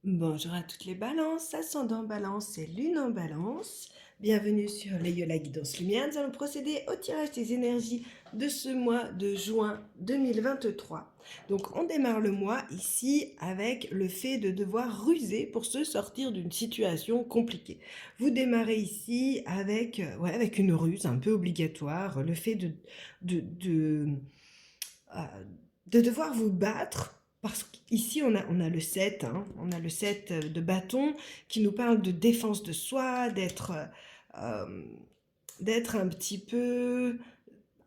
Bonjour à toutes les balances, ascendant balance et lune en balance. Bienvenue sur les Yola Guidance Lumière. Nous allons procéder au tirage des énergies de ce mois de juin 2023. Donc on démarre le mois ici avec le fait de devoir ruser pour se sortir d'une situation compliquée. Vous démarrez ici avec une ruse un peu obligatoire, le fait euh, de devoir vous battre, parce qu'ici on a le 7, hein, on a le 7 de bâton qui nous parle de défense de soi, euh, d'être un petit peu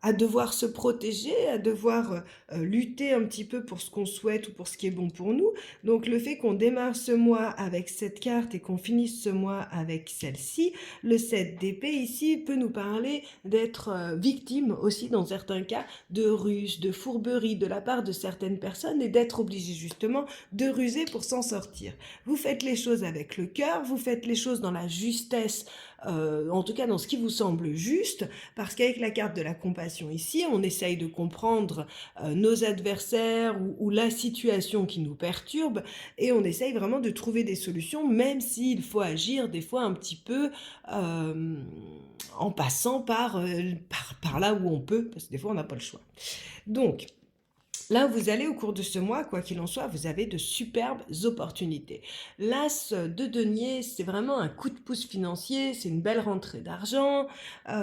à devoir se protéger, à devoir lutter un petit peu pour ce qu'on souhaite ou pour ce qui est bon pour nous. Donc le fait qu'on démarre ce mois avec cette carte et qu'on finisse ce mois avec celle-ci, le 7 d'épée ici peut nous parler d'être victime aussi dans certains cas de ruse, de fourberie de la part de certaines personnes et d'être obligé justement de ruser pour s'en sortir. Vous faites les choses avec le cœur, vous faites les choses dans la justesse, en tout cas dans ce qui vous semble juste, parce qu'avec la carte de la compassion ici, on essaye de comprendre nos adversaires ou la situation qui nous perturbe, et on essaye vraiment de trouver des solutions, même s'il faut agir des fois un petit peu en passant par là où on peut, parce que des fois on n'a pas le choix. Donc, là, vous allez au cours de ce mois, quoi qu'il en soit, vous avez de superbes opportunités. L'As de denier, c'est vraiment un coup de pouce financier, c'est une belle rentrée d'argent,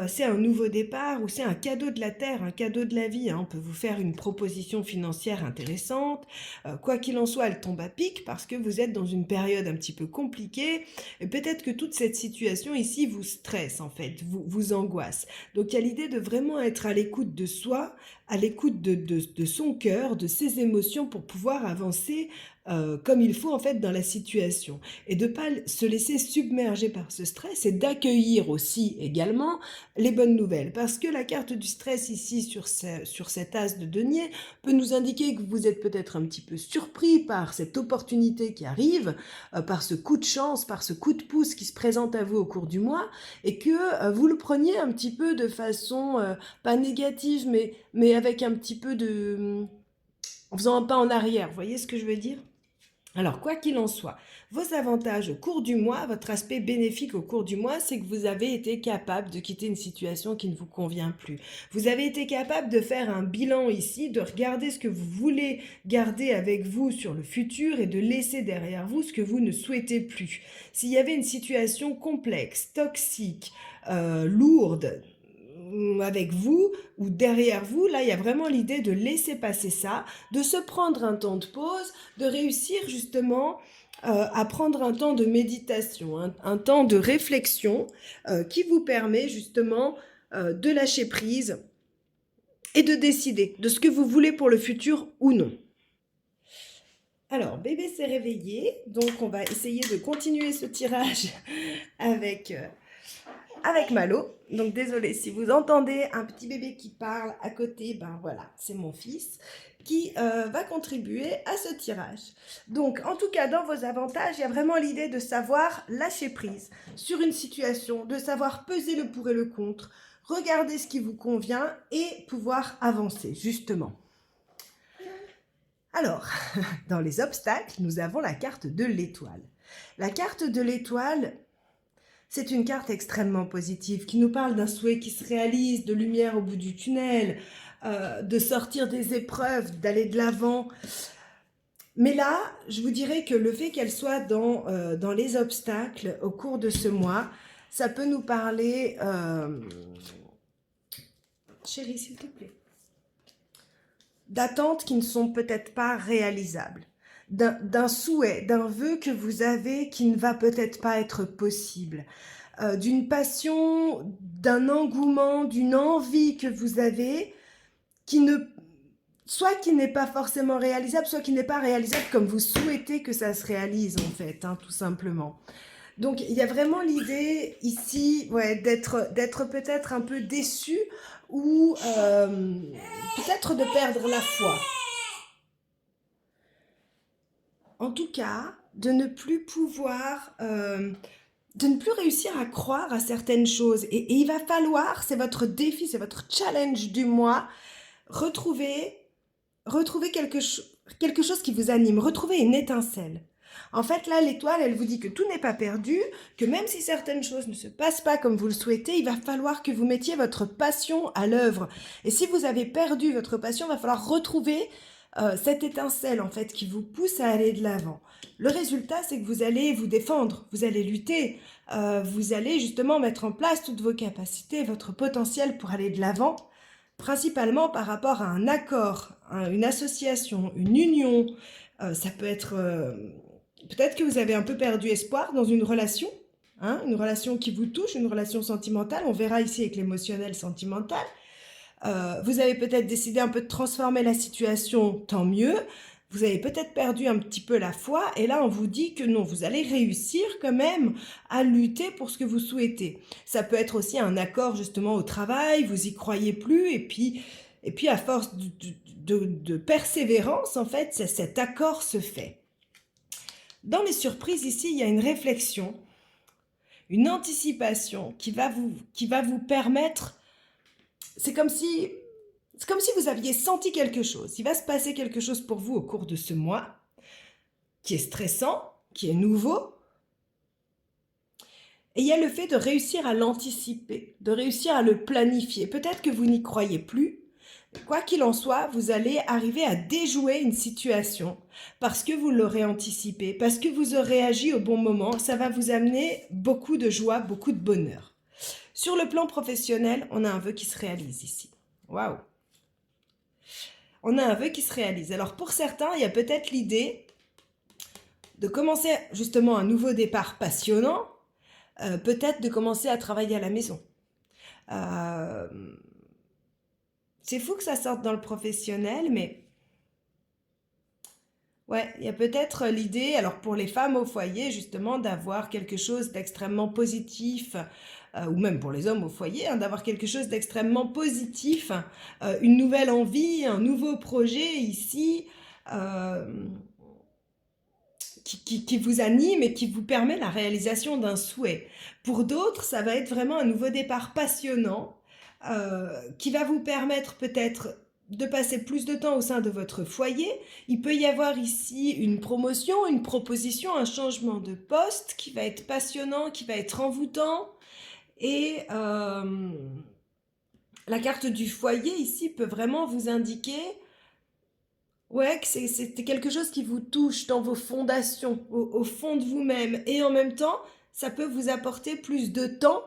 c'est un nouveau départ ou c'est un cadeau de la terre, un cadeau de la vie, hein. On peut vous faire une proposition financière intéressante. Quoi qu'il en soit, elle tombe à pic parce que vous êtes dans une période un petit peu compliquée et peut-être que toute cette situation ici vous stresse en fait, vous angoisse. Donc il y a l'idée de vraiment être à l'écoute de soi, à l'écoute de son cœur, de ses émotions pour pouvoir avancer comme il faut en fait dans la situation et de ne pas se laisser submerger par ce stress et d'accueillir aussi également les bonnes nouvelles, parce que la carte du stress ici sur cet as de denier peut nous indiquer que vous êtes peut-être un petit peu surpris par cette opportunité qui arrive, par ce coup de chance, par ce coup de pouce qui se présente à vous au cours du mois, et que vous le preniez un petit peu de façon pas négative, mais avec un petit peu en faisant un pas en arrière. Vous voyez ce que je veux dire? Alors, quoi qu'il en soit, vos avantages au cours du mois, votre aspect bénéfique au cours du mois, c'est que vous avez été capable de quitter une situation qui ne vous convient plus. Vous avez été capable de faire un bilan ici, de regarder ce que vous voulez garder avec vous sur le futur et de laisser derrière vous ce que vous ne souhaitez plus. S'il y avait une situation complexe, toxique, lourde, avec vous ou derrière vous, là il y a vraiment l'idée de laisser passer ça, de se prendre un temps de pause, de réussir justement à prendre un temps de méditation, un temps de réflexion qui vous permet justement de lâcher prise et de décider de ce que vous voulez pour le futur ou non. Alors, bébé s'est réveillé, donc on va essayer de continuer ce tirage avec Malo. Donc désolé si vous entendez un petit bébé qui parle à côté, ben voilà, c'est mon fils qui va contribuer à ce tirage. Donc en tout cas, dans vos avantages, il y a vraiment l'idée de savoir lâcher prise sur une situation, de savoir peser le pour et le contre, regarder ce qui vous convient et pouvoir avancer, justement. Alors, dans les obstacles, nous avons la carte de l'étoile. La carte de l'étoile, c'est une carte extrêmement positive qui nous parle d'un souhait qui se réalise, de lumière au bout du tunnel, de sortir des épreuves, d'aller de l'avant. Mais là, je vous dirais que le fait qu'elle soit dans les obstacles au cours de ce mois, ça peut nous parler... Chérie, s'il te plaît. D'attentes qui ne sont peut-être pas réalisables, d'un souhait, d'un vœu que vous avez qui ne va peut-être pas être possible, d'une passion, d'un engouement, d'une envie que vous avez qui ne, soit qui n'est pas forcément réalisable, soit qui n'est pas réalisable comme vous souhaitez que ça se réalise en fait, hein, tout simplement. Donc il y a vraiment l'idée ici d'être peut-être un peu déçu ou peut-être de perdre la foi. En tout cas, de ne plus pouvoir, de ne plus réussir à croire à certaines choses. Et il va falloir, c'est votre défi, c'est votre challenge du mois, retrouver quelque chose qui vous anime, retrouver une étincelle. En fait, là, l'étoile, elle vous dit que tout n'est pas perdu, que même si certaines choses ne se passent pas comme vous le souhaitez, il va falloir que vous mettiez votre passion à l'œuvre. Et si vous avez perdu votre passion, il va falloir retrouver cette étincelle, en fait, qui vous pousse à aller de l'avant. Le résultat, c'est que vous allez vous défendre, vous allez lutter, vous allez justement mettre en place toutes vos capacités, votre potentiel pour aller de l'avant, principalement par rapport à un accord, une association, une union. Ça peut être... peut-être que vous avez un peu perdu espoir dans une relation, hein, une relation qui vous touche, une relation sentimentale. On verra ici avec l'émotionnel sentimental. Vous avez peut-être décidé un peu de transformer la situation, tant mieux. Vous avez peut-être perdu un petit peu la foi, et là on vous dit que non, vous allez réussir quand même à lutter pour ce que vous souhaitez. Ça peut être aussi un accord justement au travail, vous y croyez plus, et puis à force de persévérance, en fait, cet accord se fait. Dans les surprises ici, il y a une réflexion, une anticipation qui va vous permettre, c'est comme si vous aviez senti quelque chose. Il va se passer quelque chose pour vous au cours de ce mois, qui est stressant, qui est nouveau. Et il y a le fait de réussir à l'anticiper, de réussir à le planifier. Peut-être que vous n'y croyez plus. Quoi qu'il en soit, vous allez arriver à déjouer une situation parce que vous l'aurez anticipé, parce que vous aurez agi au bon moment. Ça va vous amener beaucoup de joie, beaucoup de bonheur. Sur le plan professionnel, on a un vœu qui se réalise ici. Waouh! On a un vœu qui se réalise. Alors pour certains, il y a peut-être l'idée de commencer justement un nouveau départ passionnant, peut-être de commencer à travailler à la maison. C'est fou que ça sorte dans le professionnel, mais ouais, il y a peut-être l'idée, alors pour les femmes au foyer, justement, d'avoir quelque chose d'extrêmement positif, ou même pour les hommes au foyer, hein, d'avoir quelque chose d'extrêmement positif, une nouvelle envie, un nouveau projet ici, qui vous anime et qui vous permet la réalisation d'un souhait. Pour d'autres, ça va être vraiment un nouveau départ passionnant, qui va vous permettre peut-être de passer plus de temps au sein de votre foyer. Il peut y avoir ici une promotion, une proposition, un changement de poste qui va être passionnant, qui va être envoûtant. Et la carte du foyer ici peut vraiment vous indiquer ouais, que c'est quelque chose qui vous touche dans vos fondations, au fond de vous-même. Et en même temps, ça peut vous apporter plus de temps,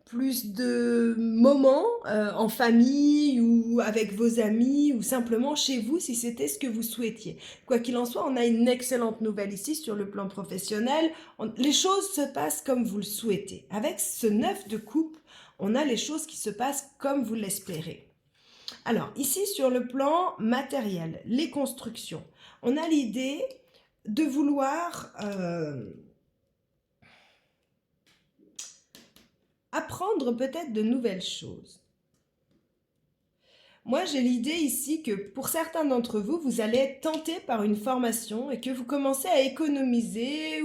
plus de moments en famille ou avec vos amis ou simplement chez vous si c'était ce que vous souhaitiez. Quoi qu'il en soit, on a une excellente nouvelle ici sur le plan professionnel. Les choses se passent comme vous le souhaitez. Avec ce 9 de coupe, on a les choses qui se passent comme vous l'espérez. Alors, ici, sur le plan matériel, les constructions, on a l'idée de vouloir apprendre peut-être de nouvelles choses. Moi, j'ai l'idée ici que pour certains d'entre vous, vous allez être tenté par une formation et que vous commencez à économiser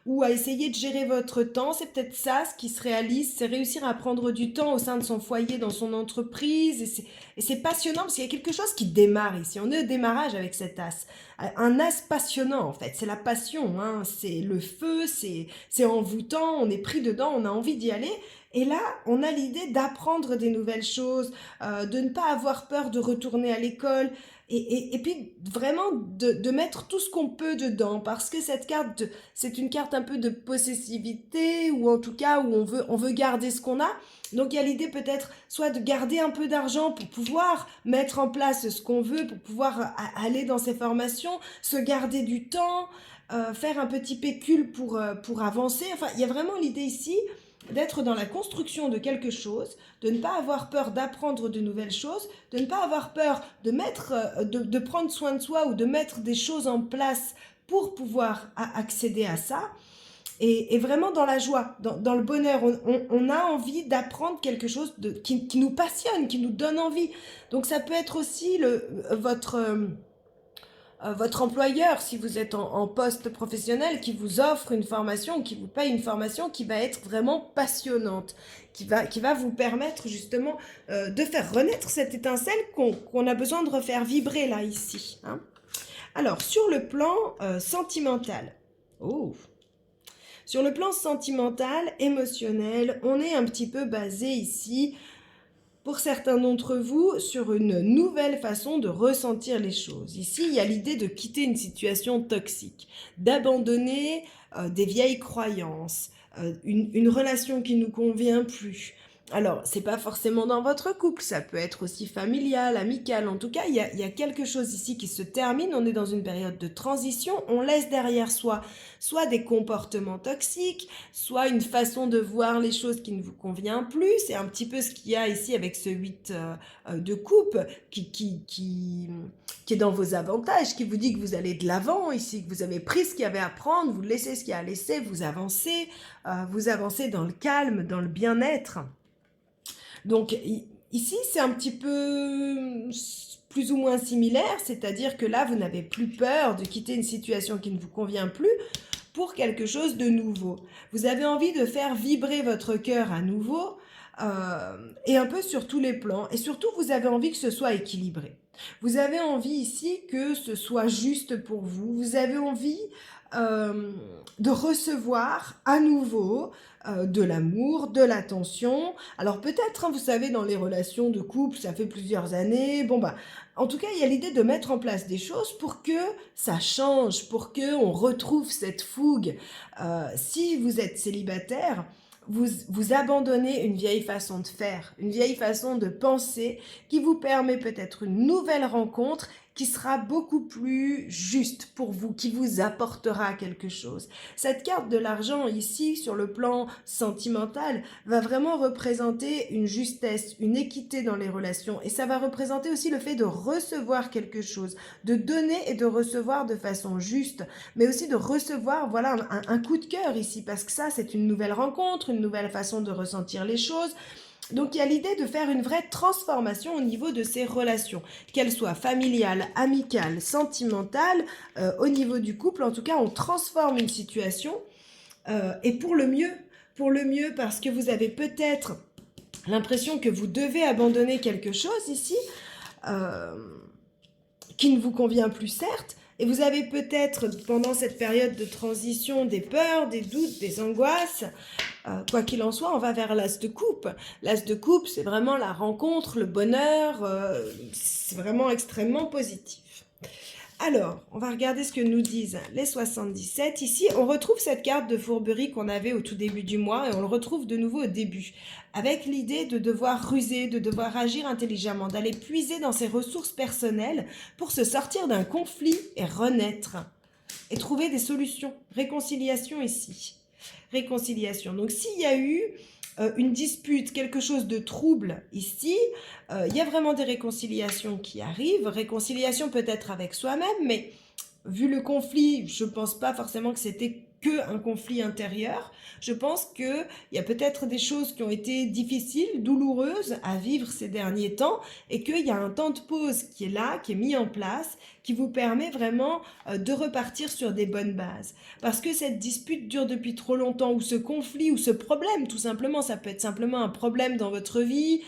ou à essayer de gérer votre temps. C'est peut-être ça ce qui se réalise, c'est réussir à prendre du temps au sein de son foyer, dans son entreprise. Et c'est passionnant parce qu'il y a quelque chose qui démarre ici. On est au démarrage avec cet as. Un as passionnant en fait, c'est la passion, hein. C'est le feu, c'est envoûtant, on est pris dedans, on a envie d'y aller. Et là, on a l'idée d'apprendre des nouvelles choses, de ne pas avoir peur de retourner à l'école et puis vraiment de mettre tout ce qu'on peut dedans parce que cette carte, c'est une carte un peu de possessivité ou en tout cas où on veut garder ce qu'on a. Donc il y a l'idée peut-être soit de garder un peu d'argent pour pouvoir mettre en place ce qu'on veut, pour pouvoir aller dans ces formations, se garder du temps, faire un petit pécule pour avancer. Enfin, il y a vraiment l'idée ici d'être dans la construction de quelque chose, de ne pas avoir peur d'apprendre de nouvelles choses, de ne pas avoir peur de prendre soin de soi ou de mettre des choses en place pour pouvoir accéder à ça. Et vraiment dans la joie, dans le bonheur, on a envie d'apprendre quelque chose qui nous passionne, qui nous donne envie. Donc ça peut être aussi votre employeur, si vous êtes en poste professionnel, qui vous offre une formation, qui vous paye une formation qui va être vraiment passionnante, qui va vous permettre justement de faire renaître cette étincelle qu'on a besoin de refaire vibrer là, ici. Hein. Alors, sur le plan sentimental, Oh! Sur le plan sentimental, émotionnel, on est un petit peu basé ici, pour certains d'entre vous, sur une nouvelle façon de ressentir les choses. Ici, il y a l'idée de quitter une situation toxique, d'abandonner des vieilles croyances, une relation qui ne nous convient plus. Alors, c'est pas forcément dans votre couple, ça peut être aussi familial, amical. En tout cas, il y a quelque chose ici qui se termine. On est dans une période de transition. On laisse derrière soi soit des comportements toxiques, soit une façon de voir les choses qui ne vous convient plus. C'est un petit peu ce qu'il y a ici avec ce 8 de coupe qui est dans vos avantages, qui vous dit que vous allez de l'avant ici, que vous avez pris ce qu'il y avait à prendre, vous laissez ce qu'il y a à laisser, vous avancez dans le calme, dans le bien-être. Donc ici, c'est un petit peu plus ou moins similaire, c'est-à-dire que là, vous n'avez plus peur de quitter une situation qui ne vous convient plus pour quelque chose de nouveau. Vous avez envie de faire vibrer votre cœur à nouveau et un peu sur tous les plans. Et surtout, vous avez envie que ce soit équilibré. Vous avez envie ici que ce soit juste pour vous. Vous avez envie de recevoir à nouveau de l'amour, de l'attention. Alors peut-être, hein, vous savez, dans les relations de couple, ça fait plusieurs années. Bon bah, en tout cas, il y a l'idée de mettre en place des choses pour que ça change, pour que on retrouve cette fougue. Si vous êtes célibataire, vous abandonnez une vieille façon de faire, une vieille façon de penser qui vous permet peut-être une nouvelle rencontre qui sera beaucoup plus juste pour vous, qui vous apportera quelque chose. Cette carte de l'argent ici, sur le plan sentimental, va vraiment représenter une justesse, une équité dans les relations. Et ça va représenter aussi le fait de recevoir quelque chose, de donner et de recevoir de façon juste, mais aussi de recevoir, voilà, un coup de cœur ici, parce que ça, c'est une nouvelle rencontre, une nouvelle façon de ressentir les choses. Donc il y a l'idée de faire une vraie transformation au niveau de ces relations, qu'elles soient familiales, amicales, sentimentales, au niveau du couple. En tout cas, on transforme une situation et pour le mieux parce que vous avez peut-être l'impression que vous devez abandonner quelque chose ici, euh, qui ne vous convient plus certes, et vous avez peut-être pendant cette période de transition des peurs, des doutes, des angoisses. Quoi qu'il en soit, on va vers l'as de coupe. L'as de coupe, c'est vraiment la rencontre, le bonheur, c'est vraiment extrêmement positif. Alors, on va regarder ce que nous disent les 77. Ici, on retrouve cette carte de fourberie qu'on avait au tout début du mois et on le retrouve de nouveau au début, avec l'idée de devoir ruser, de devoir agir intelligemment, d'aller puiser dans ses ressources personnelles pour se sortir d'un conflit et renaître et trouver des solutions. Réconciliation ici. Réconciliation. Donc, s'il y a eu une dispute, quelque chose de trouble ici, il y a vraiment des réconciliations qui arrivent. Réconciliation peut-être avec soi-même, mais vu le conflit, je ne pense pas forcément que c'était qu'un conflit intérieur. Je pense qu'il y a peut-être des choses qui ont été difficiles, douloureuses à vivre ces derniers temps et qu'il y a un temps de pause qui est là, qui est mis en place, qui vous permet vraiment de repartir sur des bonnes bases. Parce que cette dispute dure depuis trop longtemps, ou ce conflit, ou ce problème, tout simplement, ça peut être simplement un problème dans votre vie,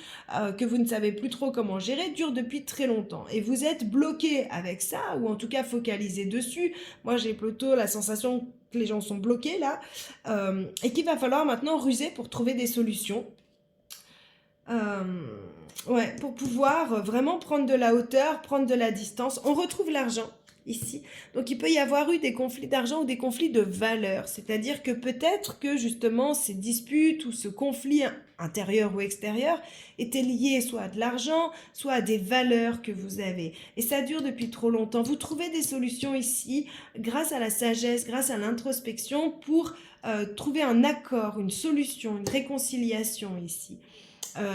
que vous ne savez plus trop comment gérer, dure depuis très longtemps. Et vous êtes bloqué avec ça, ou en tout cas focalisé dessus. Moi, j'ai plutôt la sensation que les gens sont bloqués là, et qu'il va falloir maintenant ruser pour trouver des solutions. Ouais, pour pouvoir vraiment prendre de la hauteur, prendre de la distance. On retrouve l'argent ici. Donc il peut y avoir eu des conflits d'argent ou des conflits de valeurs. C'est-à-dire que peut-être que justement ces disputes ou ce conflit intérieur ou extérieur étaient liés soit à de l'argent, soit à des valeurs que vous avez. Et ça dure depuis trop longtemps. Vous trouvez des solutions ici grâce à la sagesse, grâce à l'introspection pour trouver un accord, une solution, une réconciliation ici.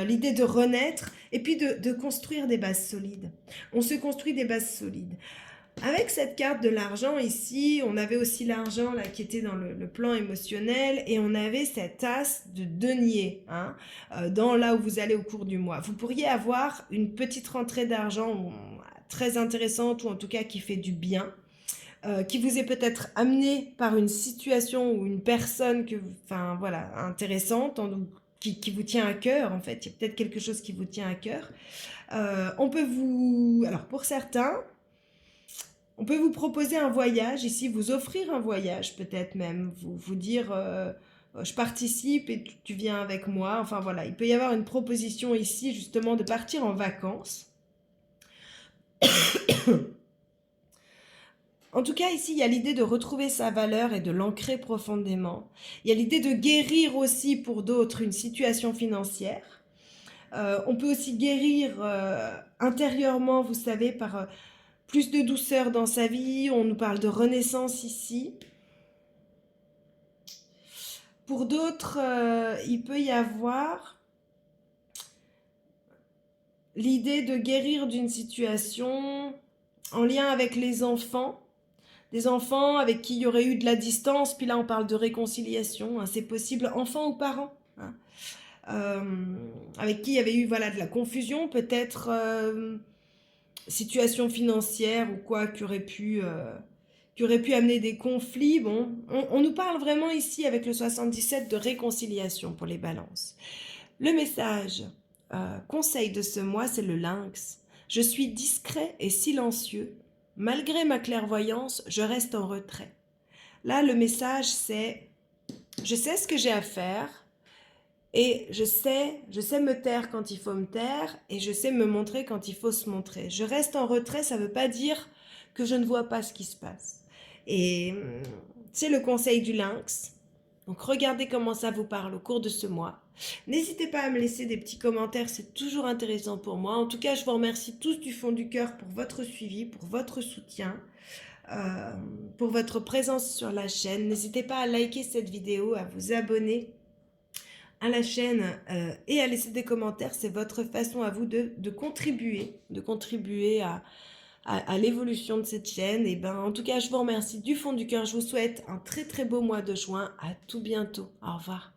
L'idée de renaître et puis de construire des bases solides. On se construit des bases solides. Avec cette carte de l'argent ici, on avait aussi l'argent là qui était dans le plan émotionnel et on avait cette as de denier hein, dans là où vous allez au cours du mois. Vous pourriez avoir une petite rentrée d'argent très intéressante ou en tout cas qui fait du bien. Qui vous est peut-être amené par une situation ou une personne que, enfin voilà, intéressante, qui vous tient à cœur en fait. Il y a peut-être quelque chose qui vous tient à cœur. On peut vous, alors pour certains, On peut vous proposer un voyage ici, vous offrir un voyage peut-être même, vous dire je participe et tu viens avec moi. Enfin voilà, il peut y avoir une proposition ici justement de partir en vacances. En tout cas, ici, il y a l'idée de retrouver sa valeur et de l'ancrer profondément. Il y a l'idée de guérir aussi pour d'autres une situation financière. On peut aussi guérir intérieurement, vous savez, par plus de douceur dans sa vie. On nous parle de renaissance ici. Pour d'autres, il peut y avoir l'idée de guérir d'une situation en lien avec les enfants. Des enfants avec qui il y aurait eu de la distance, puis là on parle de réconciliation, hein, c'est possible, enfants ou parents, hein, avec qui il y avait eu voilà, de la confusion, peut-être situation financière ou quoi qui aurait pu amener des conflits. Bon, on nous parle vraiment ici avec le 77 de réconciliation pour les balances. Le message, conseil de ce mois, c'est le lynx. Je suis discret et silencieux. Malgré ma clairvoyance, je reste en retrait. Là, le message, c'est je sais ce que j'ai à faire et je sais me taire quand il faut me taire et je sais me montrer quand il faut se montrer. Je reste en retrait, ça ne veut pas dire que je ne vois pas ce qui se passe. Et c'est le conseil du lynx. Donc regardez comment ça vous parle au cours de ce mois. N'hésitez pas à me laisser des petits commentaires, c'est toujours intéressant pour moi. En tout cas, je vous remercie tous du fond du cœur pour votre suivi, pour votre soutien, pour votre présence sur la chaîne. N'hésitez pas à liker cette vidéo, à vous abonner à la chaîne et à laisser des commentaires. C'est votre façon à vous de contribuer à l'évolution de cette chaîne. Et ben, en tout cas, je vous remercie du fond du cœur. Je vous souhaite un très très beau mois de juin. À tout bientôt. Au revoir.